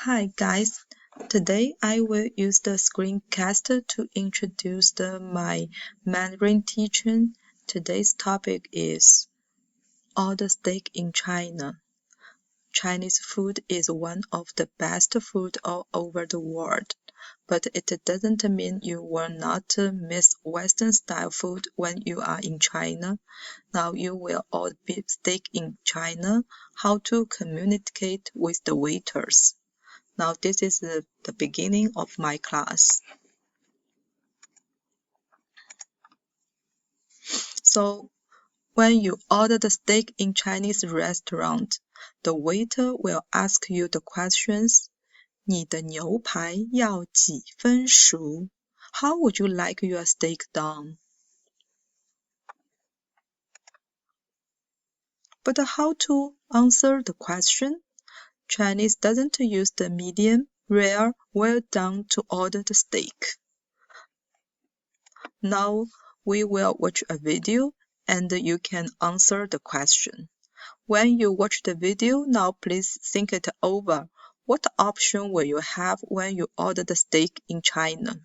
Hi guys, today I will use the screencast to introduce my Mandarin teaching. Today's topic is order steak in China. Chinese food is one of the best food all over the world, but it doesn't mean you will not miss Western style food when you are in China. Now you will order beef steak in China, how to communicate with the waiters. Now this is the beginning of my class. So when you order the steak in Chinese restaurant, the waiter will ask you the questions. 你的牛排要几分熟? How would you like your steak done? But how to answer the question? Chinese doesn't use the medium, rare, well done to order the steak. Now we will watch a video and you can answer the question. When you watch the video, now please think it over. What option will you have when you order the steak in China?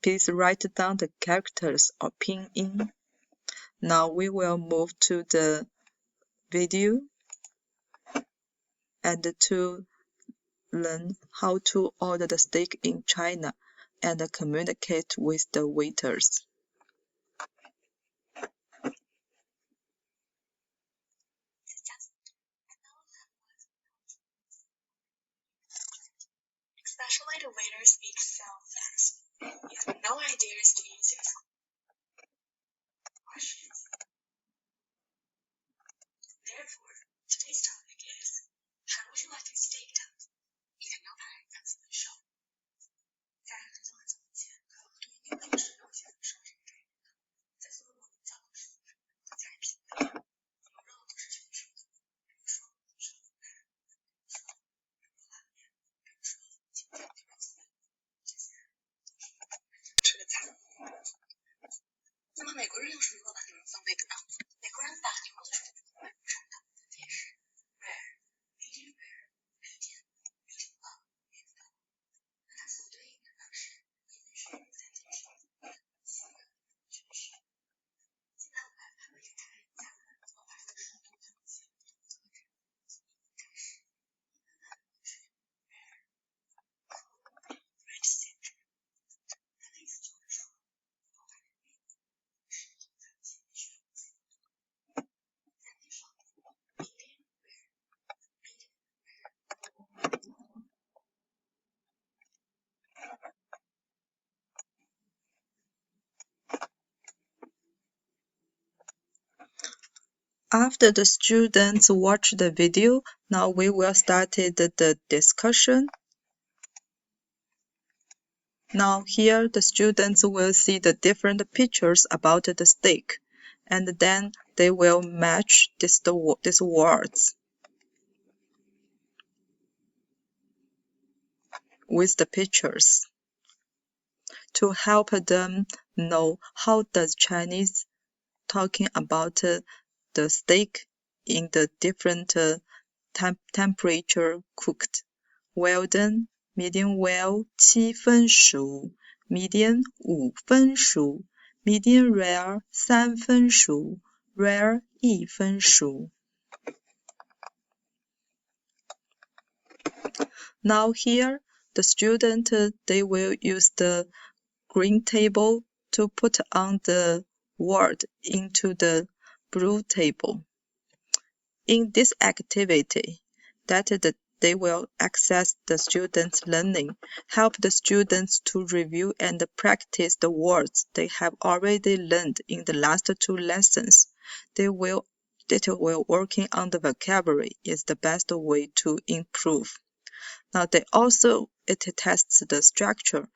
Please write down the characters or pinyin. Now we will move to the video and to learn how to order the steak in China and communicate with the waiters. Especially the waiters speak so fast. You have no ideas to answer questions. Therefore, today's topic is, how would you like your steak done? 你的牛排要怎么熟？在很久很久以前，对于牛排是有些熟这个概念的。在所有我们教的书中，菜品的牛肉都是全熟的。比如说手撕蛋，比如说牛拉面，比如说清蒸牛肉丝，这些都是吃的菜。那么美国人又是如何把牛肉风味的呢？美国人把牛肉的水分分不上的，分别是 rare、medium rare、medium、medium well、medium well。那它所对应的呢是1分熟、3分熟、4个全熟。现在我们来排位置看一下我排的熟度等级，从这个开始，1分半是 rare、cool、red center。它的意思就是说，我排的内部是同等级熟度。3分熟 medium rare、medium rare。After the students watch the video, now we will start the discussion. Now here the students will see the different pictures about the steak, and then they will match these words with the pictures to help them know how does Chinese talking about the steak in the different temperature cooked. Well done, medium well 7分熟 medium 5分熟 medium rare 3分熟 rare 1分熟。Now here the student they will use the green table to put on the word into the blue table. In this activity, they will access the students' learning, help the students to review and practice the words they have already learned in the last 2 lessons. They will working on the vocabulary is the best way to improve. Now it tests the structure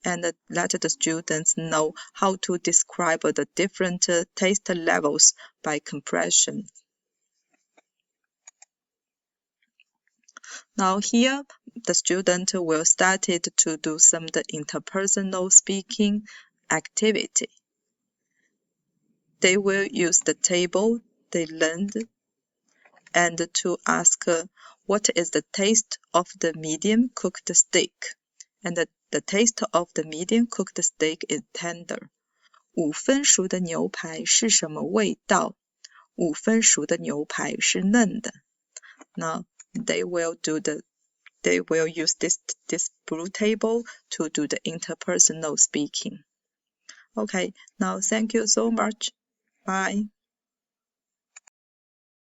and let the students know how to describe the different taste levels by compression. Now here, the student will start to do some interpersonal speaking activity. They will use the table they learned and to ask What is the taste of the medium cooked steak? And the taste of the medium cooked steak is tender. 5分熟的牛排是什么味道？5分熟的牛排是嫩的。Now they will use this blue table to do the interpersonal speaking. Okay, now thank you so much. Bye.